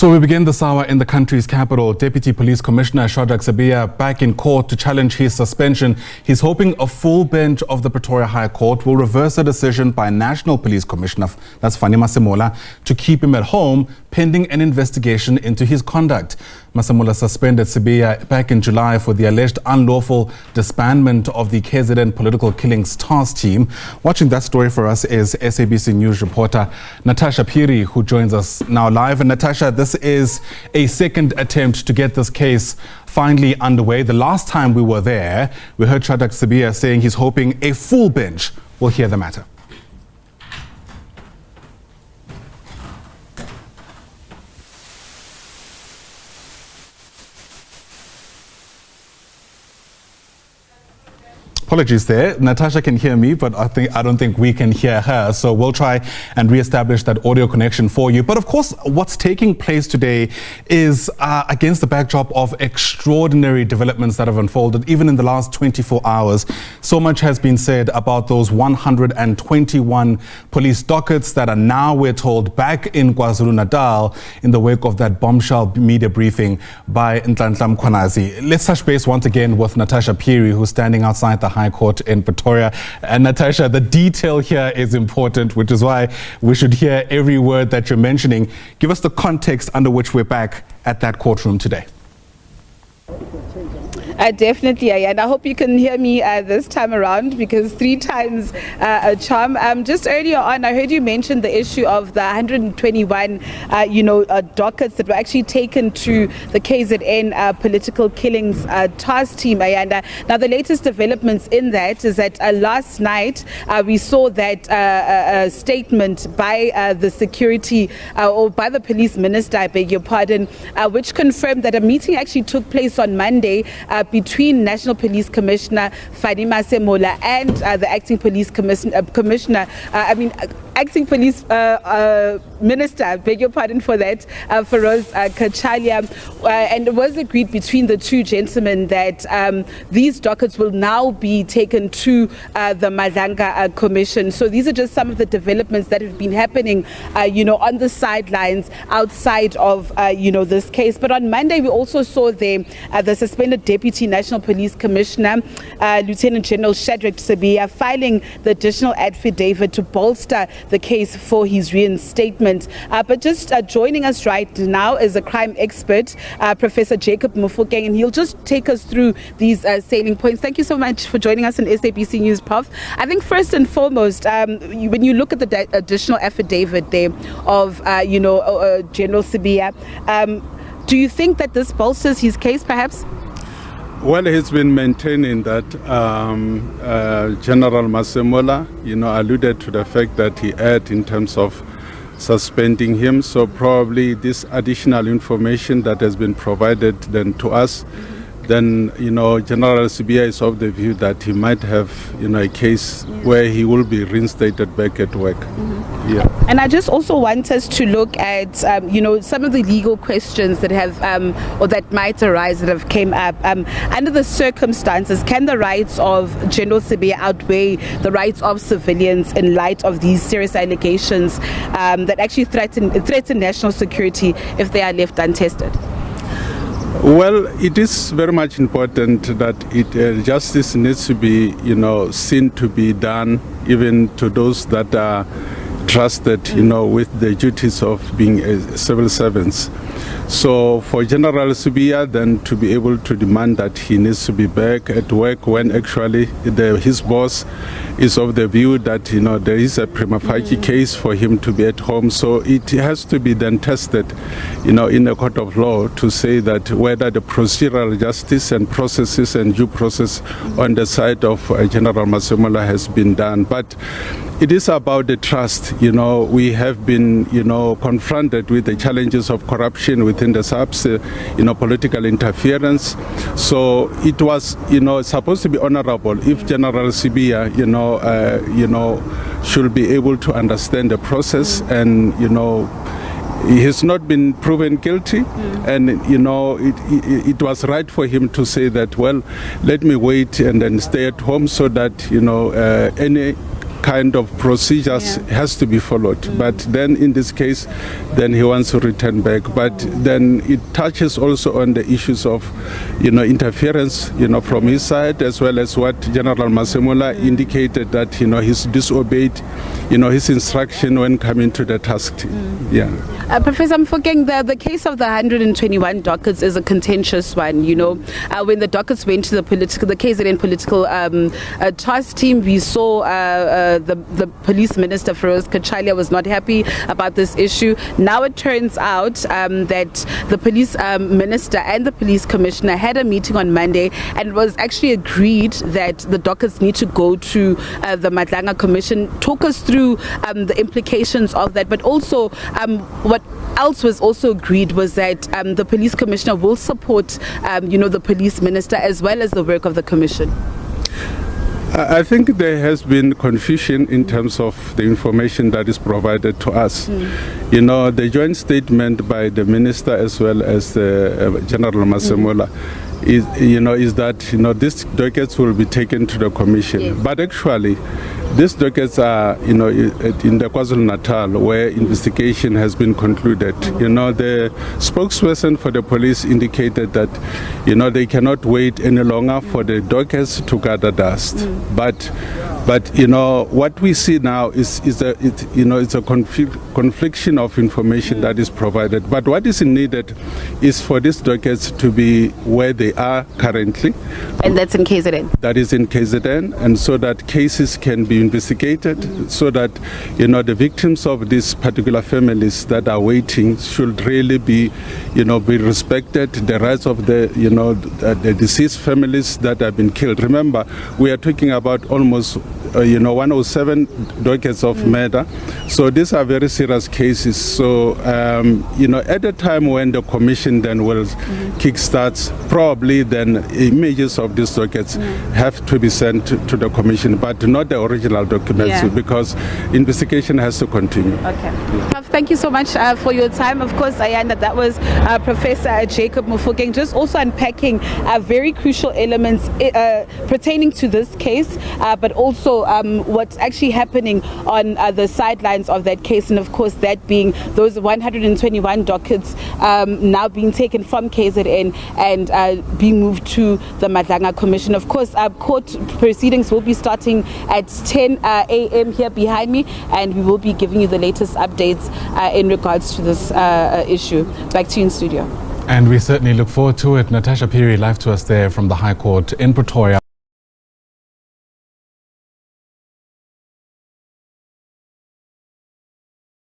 So we begin this hour in the country's capital. Deputy Police Commissioner Shadrack Sibiya back in court to challenge his suspension. He's hoping a full bench of the Pretoria High Court will reverse a decision by National Police Commissioner, that's Fannie Masemola, to keep him at home pending an investigation into his conduct. Masemola suspended Sibiya back in July for the alleged unlawful disbandment of the KZN political killings task team. Watching that story for us is SABC News reporter Natasha Phiri, who joins us now live. And Natasha, this is a second attempt to get this case finally underway. The last time we were there, we heard Shadrack Sibiya saying he's hoping a full bench will hear the matter. Apologies there. Natasha can hear me, but I don't think we can hear her. So we'll try and reestablish that audio connection for you. But of course, what's taking place today is against the backdrop of extraordinary developments that have unfolded, even in the last 24 hours. So much has been said about those 121 police dockets that are now, we're told, back in KwaZulu-Natal in the wake of that bombshell media briefing by Nhlanhla Mkhwanazi. Let's touch base once again with Natasha Phiri, who's standing outside the High Court in Pretoria. And Natasha, the detail here is important, which is why we should hear every word that you're mentioning. Give us the context under which we're back at that courtroom today. Definitely, and I hope you can hear me this time around, because 3 times a charm. Just earlier on, I heard you mention the issue of the 121, dockets that were actually taken to the KZN political killings task team. Now, the latest developments in that is that last night we saw that statement by the security or by the police minister, I beg your pardon, which confirmed that a meeting actually took place on Monday between National Police Commissioner Fannie Masemola and the acting police acting police minister, I beg your pardon for that, Feroz Kachalia, and it was agreed between the two gentlemen that these dockets will now be taken to the Madanga Commission. So these are just some of the developments that have been happening, on the sidelines outside of, this case. But on Monday, we also saw the suspended Deputy National Police Commissioner, Lieutenant General Shadrack filing the additional affidavit to bolster the case for his reinstatement. But just joining us right now is a crime expert, Professor Jacob Mufokeng, and he'll just take us through these salient points. Thank you so much for joining us in SABC News, Prof. I think first and foremost, when you look at the additional affidavit there of, General Sibiya, do you think that this bolsters his case, perhaps? Well, he's been maintaining that General Masemola, alluded to the fact that he erred in terms of suspending him. So probably this additional information that has been provided then to us, then, General Sibiya is of the view that he might have, a case where he will be reinstated back at work. Yeah. And I just also want us to look at, some of the legal questions that have, or that might arise that have came up. Under the circumstances, can the rights of General Sibiya outweigh the rights of civilians in light of these serious allegations that actually threaten national security if they are left untested? Well, it is very much important that justice needs to be, seen to be done, even to those that are trusted, with the duties of being civil servants. So for General Sibiya then to be able to demand that he needs to be back at work when actually his boss is of the view that, there is a prima facie case for him to be at home. So it has to be then tested, in a court of law to say that whether the procedural justice and processes and due process on the side of General Masemola has been done. But it is about the trust. We have been, confronted with the challenges of corruption within the SABC, political interference. So it was, supposed to be honorable if General Sibiya, should be able to understand the process and, he has not been proven guilty, and it was right for him to say that, well, let me wait and then stay at home so that any kind of procedures has to be followed. But then in this case, then he wants to return back. But then it touches also on the issues of, interference, from his side, as well as what General Masemola indicated, that, he's disobeyed, his instruction when coming to the task. Yeah. Professor Mofokeng, the case of the 121 dockets is a contentious one. When the dockets went to the KZN political task team, we saw the police minister, Feroz Kachalia, was not happy about this issue. Now it turns out that the police minister and the police commissioner had a meeting on Monday, and it was actually agreed that the dockets need to go to the Madlanga Commission. Talk us through the implications of that, but also what else was also agreed was that the police commissioner will support the police minister as well as the work of the commission. I think there has been confusion in terms of the information that is provided to us. The joint statement by the minister as well as the General Masemola is that these dockets will be taken to the commission. Yes. But actually, these dockets are in the KwaZulu-Natal, where investigation has been concluded. The spokesperson for the police indicated that they cannot wait any longer for the dockets to gather dust. But what we see now is a confliction of information that is provided. But what is needed is for these dockets to be where they are currently. And that's in KZN. That is in KZN, and so that cases can be investigated, so that the victims of these particular families that are waiting should really be respected. The rights of the deceased families that have been killed. Remember, we are talking about almost 107 dockets of murder. So these are very serious cases. So, at the time when the commission then will kickstarts, probably then images of these dockets have to be sent to the commission, but not the original documents, because investigation has to continue. Okay. Thank you so much for your time. Of course, Ayanda, that was Professor Jacob Mofokeng, just also unpacking very crucial elements pertaining to this case, but also what's actually happening on the sidelines of that case, and of course that being those 121 dockets now being taken from KZN and being moved to the Madlanga Commission. Of course, court proceedings will be starting at 10 a.m. here behind me, and we will be giving you the latest updates in regards to this issue. Back to you in studio. And we certainly look forward to it. Natasha Phiri live to us there from the High Court in Pretoria.